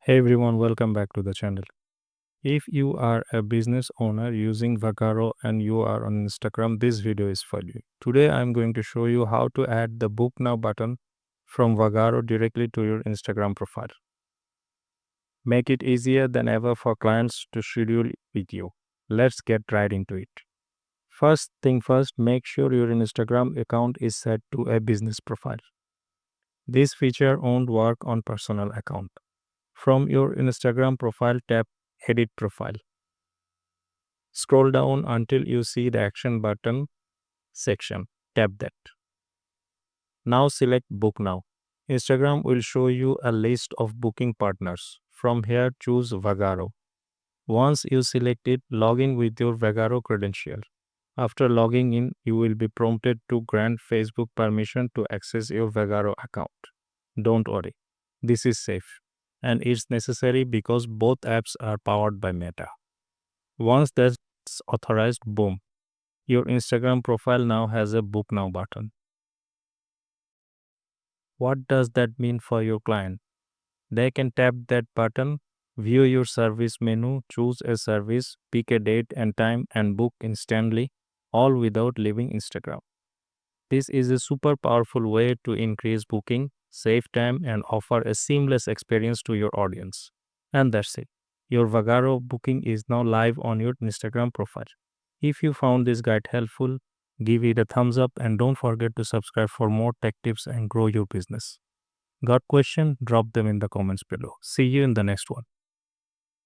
Hey everyone, welcome back to the channel. If you are a business owner using Vagaro and you are on Instagram, this video is for you. Today I'm going to show you how to add the Book Now button from Vagaro directly to your Instagram profile. Make it easier than ever for clients to schedule with you. Let's get right into it. First thing first, make sure your Instagram account is set to a business profile. This feature won't work on personal account. From your Instagram profile, tap Edit Profile. Scroll down until you see the action button section. Tap that. Now select Book Now. Instagram will show you a list of booking partners. From here, choose Vagaro. Once you select it, log in with your Vagaro credential. After logging in, you will be prompted to grant Facebook permission to access your Vagaro account. Don't worry, this is safe and it's necessary because both apps are powered by Meta. Once that's authorized, boom, your Instagram profile now has a Book Now button. What does that mean for your client? They can tap that button, view your service menu, choose a service, pick a date and time, and book instantly, all without leaving Instagram. This is a super powerful way to increase booking, save time, and offer a seamless experience to your audience. And that's it. Your Vagaro booking is now live on your Instagram profile. If you found this guide helpful, give it a thumbs up and don't forget to subscribe for more tech tips and grow your business. Got question? Drop them in the comments below. See you in the next one.